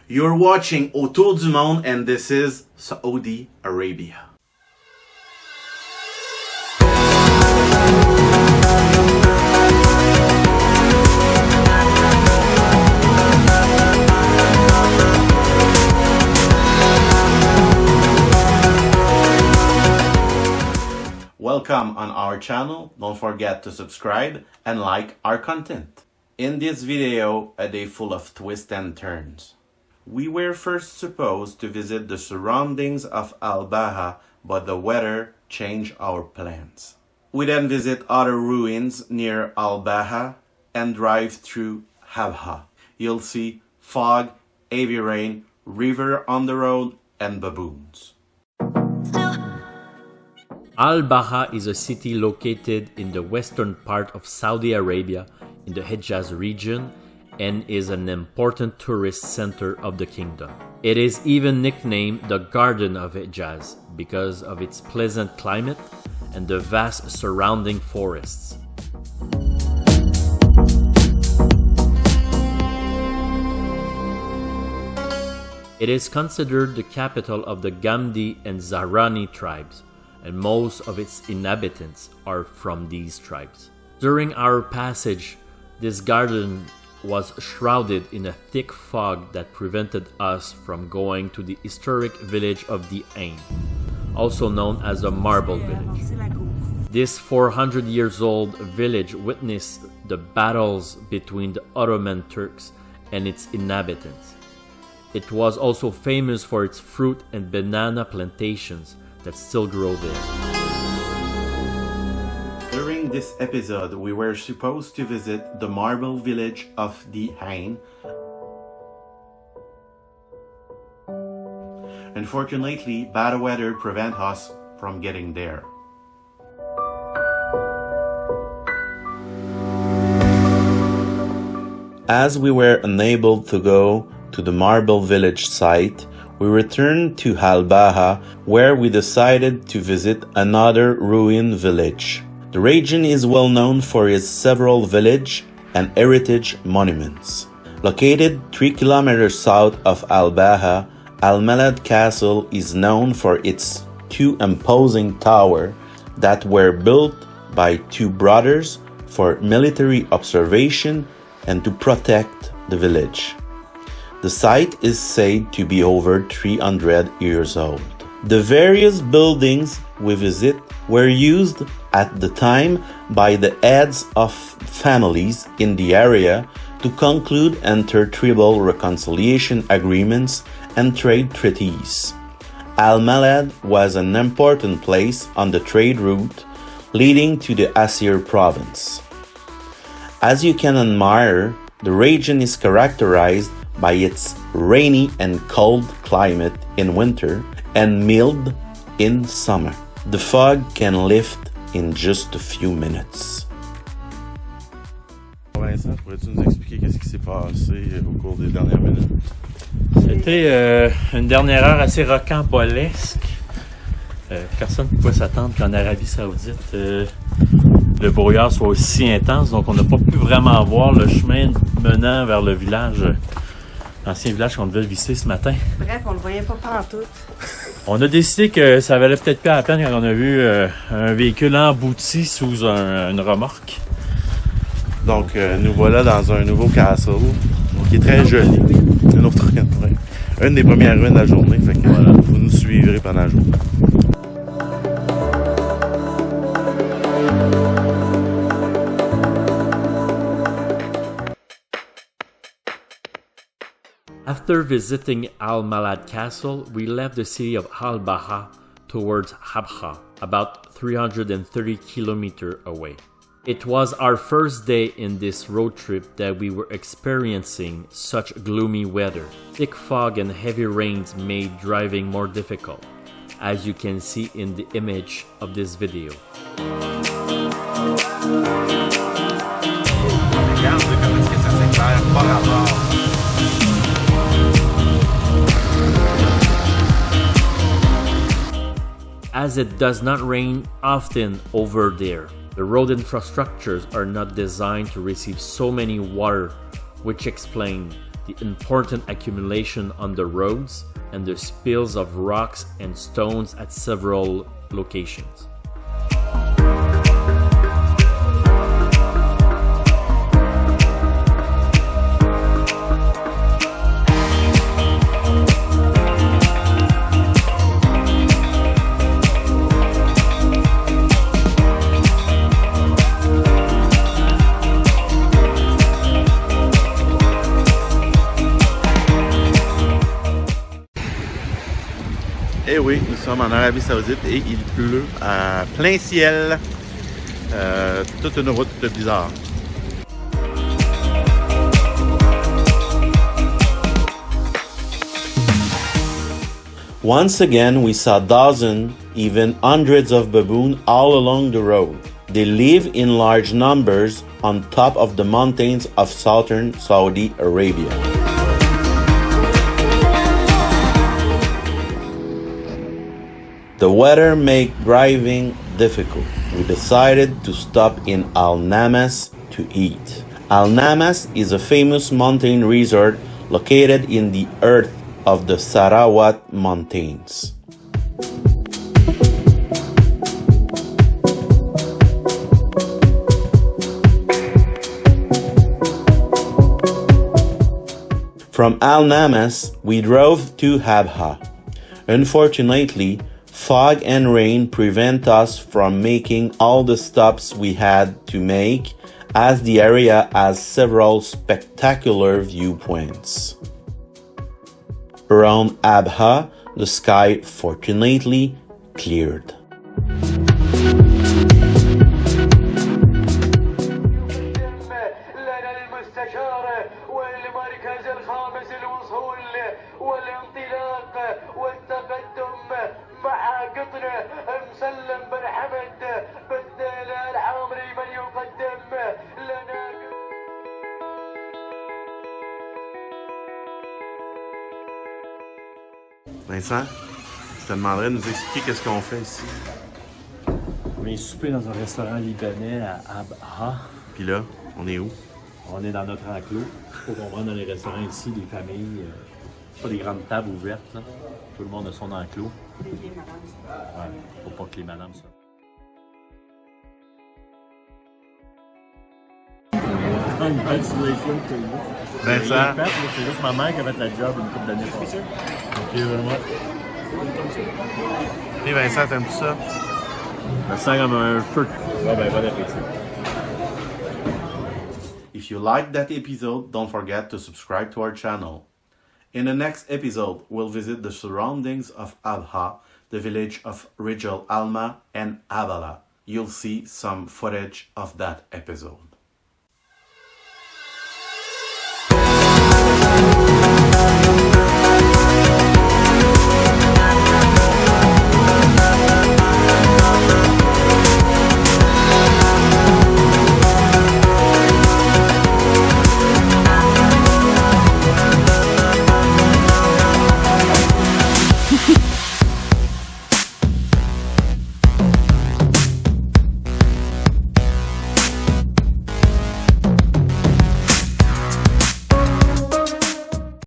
You're watching Autour du Monde and this is Saudi Arabia. Welcome on our channel. Don't forget to subscribe and like our content. In this video, a day full of twists and turns. We were first supposed to visit the surroundings of Baha, but the weather changed our plans. We then visit other ruins near Baha and drive through Abha. You'll see fog, heavy rain, river on the road, and baboons. Baha is a city located in the western part of Saudi Arabia in the Hijaz region and is an important tourist center of the kingdom. It is even nicknamed the Garden of Hejaz because of its pleasant climate and the vast surrounding forests. It is considered the capital of the Ghamdi and Zahrani tribes, and most of its inhabitants are from these tribes. During our passage, this garden was shrouded in a thick fog that prevented us from going to the historic village of Dhee Ayn, also known as the Marble Village. This 400 years old village witnessed the battles between the Ottoman Turks and its inhabitants. It was also famous for its fruit and banana plantations that still grow there. During this episode, we were supposed to visit the marble village of Dhee Ayn. Unfortunately, bad weather prevented us from getting there. As we were unable to go to the marble village site, we returned to Baha, where we decided to visit another ruined village. The region is well known for its several village and heritage monuments. Located 3 kilometers south of Baha, Al-Malad Castle is known for its 2 imposing towers that were built by 2 brothers for military observation and to protect the village. The site is said to be over 300 years old. The various buildings we visit were used at the time by the heads of families in the area to conclude inter-tribal reconciliation agreements and trade treaties. Al-Malad was an important place on the trade route leading to the Asir province. As you can admire, the region is characterized by its rainy and cold climate in winter and mild in summer. The fog can lift in just a few minutes. Vincent, pourrais-tu nous expliquer qu'est-ce qui s'est passé au cours des dernières minutes? C'était une dernière heure assez rocambolesque. Personne ne pouvait s'attendre qu'en Arabie Saoudite, le brouillard soit aussi intense, donc on n'a pas pu vraiment voir le chemin menant vers le village. L'ancien village qu'on devait visiter ce matin. Bref, on le voyait pas partout. On a décidé que ça valait peut-être pas la peine quand on a vu un véhicule embouti sous une remorque. Donc, nous voilà dans un nouveau castle qui est très joli. Une autre ruine. Une des premières ruines de la journée. Fait que voilà, vous nous suivrez pendant la journée. After visiting Al-Malad Castle, we left the city of Baha towards Abha, about 330 kilometers away. It was our first day in this road trip that we were experiencing such gloomy weather. Thick fog and heavy rains made driving more difficult, as you can see in the image of this video. As it does not rain often over there, the road infrastructures are not designed to receive so many water, which explains the important accumulation on the roads, and the spills of rocks and stones at several locations. Eh oui, nous sommes en Arabie Saoudite et il pleut à plein ciel. Toute une route bizarre. Once again, we saw dozens, even hundreds of baboons all along the road. They live in large numbers on top of the mountains of southern Saudi Arabia. The weather made driving difficult. We decided to stop in Al Namas to eat. Al Namas is a famous mountain resort located in the earth of the Sarawat Mountains. From Al Namas, we drove to Abha. Unfortunately, fog and rain prevent us from making all the stops we had to make, as the area has several spectacular viewpoints. Around Abha, the sky fortunately cleared. Vincent, je te demanderais de nous expliquer qu'est-ce qu'on fait ici. On est soupé dans un restaurant libanais à Abha. Puis là, on est où? On est dans notre enclos. Il faut comprendre dans les restaurants ici, des familles, pas des grandes tables ouvertes. Là. Tout le monde a son enclos. Ouais, faut pas que les madames soient. Congratulations to you. Vincent. C'est juste ma mère qui a fait la job une couple d'années passées. Ok, vraiment. Hey Vincent, t'aimes-tu ça? Je me sens comme un feu. Ouais, ben, bon appétit. If you liked that episode, don't forget to subscribe to our channel. In the next episode, we'll visit the surroundings of Abha, the village of Rijal Alma and Abala. You'll see some footage of that episode.